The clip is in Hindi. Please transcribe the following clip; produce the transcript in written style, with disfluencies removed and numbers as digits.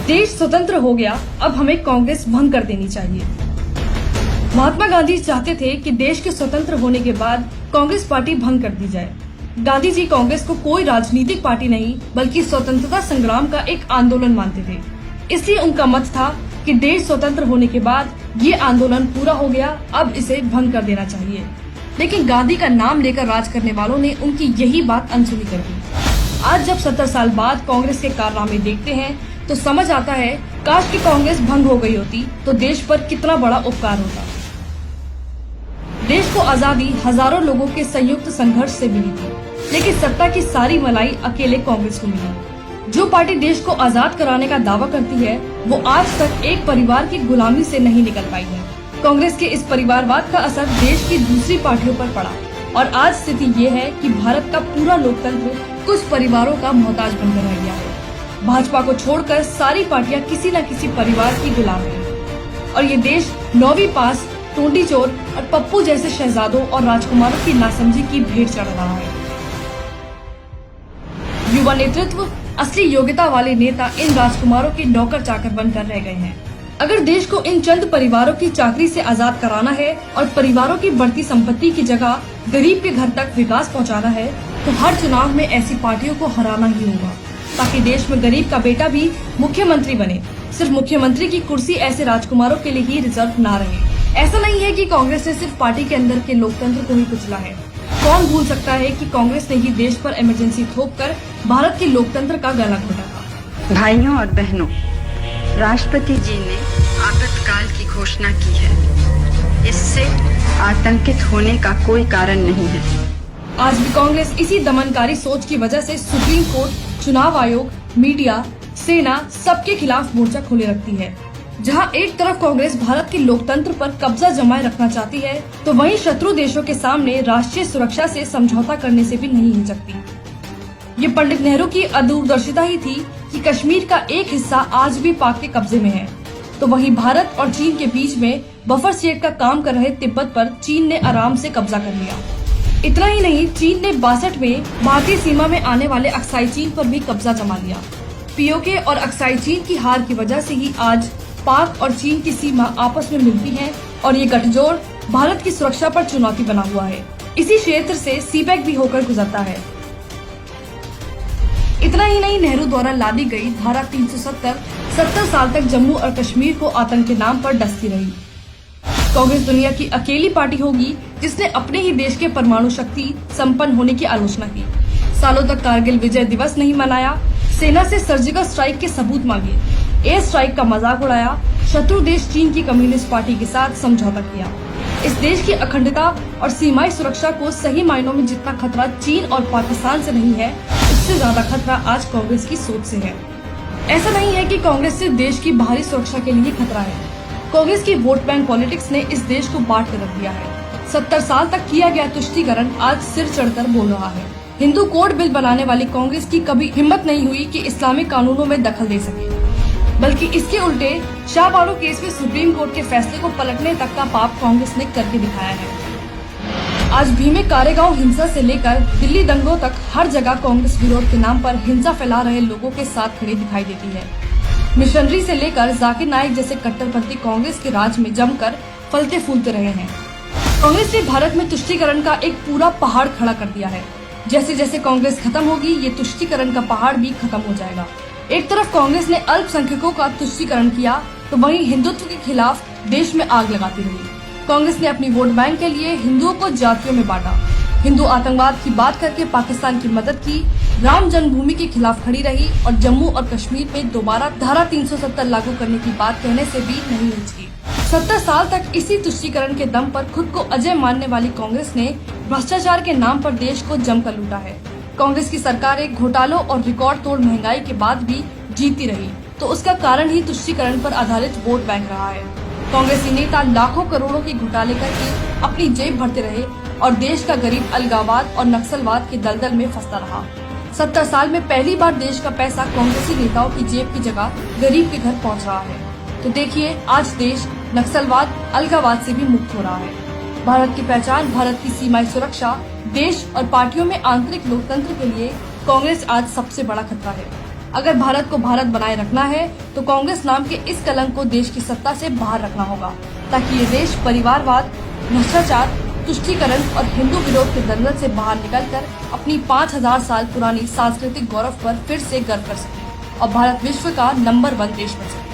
देश स्वतंत्र हो गया, अब हमें कांग्रेस भंग कर देनी चाहिए। महात्मा गांधी चाहते थे कि देश के स्वतंत्र होने के बाद कांग्रेस पार्टी भंग कर दी जाए। गांधी जी कांग्रेस को कोई राजनीतिक पार्टी नहीं बल्कि स्वतंत्रता संग्राम का एक आंदोलन मानते थे। इसलिए उनका मत था कि देश स्वतंत्र होने के बाद ये आंदोलन पूरा हो गया, अब इसे भंग कर देना चाहिए। लेकिन गांधी का नाम लेकर राज करने वालों ने उनकी यही बात अनसुनी कर दी। आज जब 70 साल बाद कांग्रेस के कारनामे देखते हैं तो समझ आता है, काश कि कांग्रेस भंग हो गई होती तो देश पर कितना बड़ा उपकार होता। देश को आजादी हजारों लोगों के संयुक्त संघर्ष से मिली थी, लेकिन सत्ता की सारी मलाई अकेले कांग्रेस को मिली। जो पार्टी देश को आजाद कराने का दावा करती है, वो आज तक एक परिवार की गुलामी से नहीं निकल पाई है। कांग्रेस के इस परिवारवाद का असर देश की दूसरी पार्टियों पर पड़ा और आज स्थिति ये है कि भारत का पूरा लोकतंत्र कुछ परिवारों का मोहताज बनकर रह गया है। भाजपा को छोड़कर सारी पार्टियां किसी न किसी परिवार की गुलाम है और ये देश 9वीं पास, टोटी चोर और पप्पू जैसे शहजादों और राजकुमारों की नासमझी की भेंट चढ़ रहा है। युवा नेतृत्व, असली योग्यता वाले नेता इन राजकुमारों के नौकर चाकर बनकर रह गए हैं। अगर देश को इन चंद परिवारों की चाकरी से आजाद कराना है और परिवारों की बढ़ती संपत्ति की जगह गरीब के घर तक विकास पहुंचाना है, तो हर चुनाव में ऐसी पार्टियों को हराना ही होगा, ताकि देश में गरीब का बेटा भी मुख्यमंत्री बने। सिर्फ मुख्यमंत्री की कुर्सी ऐसे राजकुमारों के लिए ही रिजर्व ना रहे। ऐसा नहीं है कि कांग्रेस ने सिर्फ पार्टी के अंदर के लोकतंत्र को ही कुचला है। कौन भूल सकता है कि कांग्रेस ने ही देश पर इमरजेंसी थोपकर भारत के लोकतंत्र का गला घोटा था। भाइयों और बहनों, राष्ट्रपति जी ने आपातकाल की घोषणा की है। इससे आतंकित होने का कोई कारण नहीं है। आज भी कांग्रेस इसी दमनकारी सोच की वजह से सुप्रीम कोर्ट, चुनाव आयोग, मीडिया, सेना सबके खिलाफ मोर्चा खोले रखती है। जहां एक तरफ कांग्रेस भारत के लोकतंत्र पर कब्जा जमाए रखना चाहती है, तो वहीं शत्रु देशों के सामने राष्ट्रीय सुरक्षा से समझौता करने से भी नहीं हिचकती। ये पंडित नेहरू की अदूरदर्शिता ही थी कि कश्मीर का एक हिस्सा आज भी पाक के कब्जे में है, तो वहीं भारत और चीन के बीच में बफर स्टेट का काम कर रहे तिब्बत पर चीन ने आराम से कब्जा कर लिया। इतना ही नहीं, चीन ने 62 में भारतीय सीमा में आने वाले अक्साई चीन पर भी कब्जा जमा लिया। पीओके और अक्साई चीन की हार की वजह से ही आज पाक और चीन की सीमा आपस में मिलती है और ये गठजोड़ भारत की सुरक्षा पर चुनौती बना हुआ है। इसी क्षेत्र से सीपैक भी होकर गुजरता है। इतना ही नहीं, नेहरू द्वारा लादी गई धारा 370 70 साल तक जम्मू और कश्मीर को आतंक के नाम पर डसती रही। कांग्रेस दुनिया की अकेली पार्टी होगी जिसने अपने ही देश के परमाणु शक्ति संपन्न होने की आलोचना की। सालों तक कारगिल विजय दिवस नहीं मनाया, सेना से सर्जिकल स्ट्राइक के सबूत मांगे, एयर स्ट्राइक का मजाक उड़ाया, शत्रु देश चीन की कम्युनिस्ट पार्टी के साथ समझौता किया। इस देश की अखंडता और सीमाई सुरक्षा को सही मायनों में जितना खतरा चीन और पाकिस्तान से नहीं है, उससे ज्यादा खतरा आज कांग्रेस की सोच से है। ऐसा नहीं है कि कांग्रेस से देश की बाहरी सुरक्षा के लिए खतरा है। कांग्रेस की वोट बैंक पॉलिटिक्स ने इस देश को बांट कर रख दिया है। 70 साल तक किया गया तुष्टीकरण आज सिर चढ़कर बोल रहा है। हिंदू कोड बिल बनाने वाली कांग्रेस की कभी हिम्मत नहीं हुई कि इस्लामिक कानूनों में दखल दे सके, बल्कि इसके उल्टे शाहबानो केस में सुप्रीम कोर्ट के फैसले को पलटने तक का पाप कांग्रेस ने करके दिखाया है। आज भीमे कारेगांव हिंसा से लेकर दिल्ली दंगों तक हर जगह कांग्रेस विरोध के नाम पर हिंसा फैला रहे लोगों के साथ खड़ी दिखाई देती है। मिशनरी से लेकर जाकिर नाइक जैसे कट्टरपंथी कांग्रेस के राज में जमकर फलते फूलते रहे हैं। कांग्रेस ने भारत में तुष्टीकरण का एक पूरा पहाड़ खड़ा कर दिया है। जैसे जैसे कांग्रेस खत्म होगी, ये तुष्टीकरण का पहाड़ भी खत्म हो जाएगा। एक तरफ कांग्रेस ने अल्पसंख्यकों का तुष्टीकरण किया, तो वहीं हिंदुत्व के खिलाफ देश में आग लगाती रही। कांग्रेस ने अपनी वोट बैंक के लिए हिंदुओं को जातियों में बांटा, हिंदू आतंकवाद की बात करके पाकिस्तान की मदद की, राम जन्मभूमि के खिलाफ खड़ी रही और जम्मू और कश्मीर में दोबारा धारा 370 लागू करने की बात कहने से भी नहीं हिचकी। 70 साल तक इसी तुष्टीकरण के दम पर खुद को अजय मानने वाली कांग्रेस ने भ्रष्टाचार के नाम पर देश को जमकर लूटा है। कांग्रेस की सरकारें घोटालों और रिकॉर्ड तोड़ महंगाई के बाद भी जीती रही, तो उसका कारण ही तुष्टीकरण पर आधारित वोट बैंक रहा है। कांग्रेसी नेता लाखों करोड़ों के घोटाले करके अपनी जेब भरते रहे और देश का गरीब अलगाववाद और नक्सलवाद के दलदल में फंसता रहा। 70 साल में पहली बार देश का पैसा कांग्रेसी नेताओं की जेब की जगह गरीब के घर पहुंच रहा है। तो देखिए, आज देश नक्सलवाद, अलगाववाद से भी मुक्त हो रहा है। भारत की पहचान, भारत की सीमाई सुरक्षा, देश और पार्टियों में आंतरिक लोकतंत्र के लिए कांग्रेस आज सबसे बड़ा खतरा है। अगर भारत को भारत बनाए रखना है तो कांग्रेस नाम के इस कलंक को देश की सत्ता से बाहर रखना होगा, ताकि ये देश परिवारवाद, भ्रष्टाचार, तुष्टीकरण और हिंदू विरोध के दलदल से बाहर निकलकर अपनी 5000 साल पुरानी सांस्कृतिक गौरव पर फिर से गर्व कर सके और भारत विश्व का नंबर 1 देश बन सके।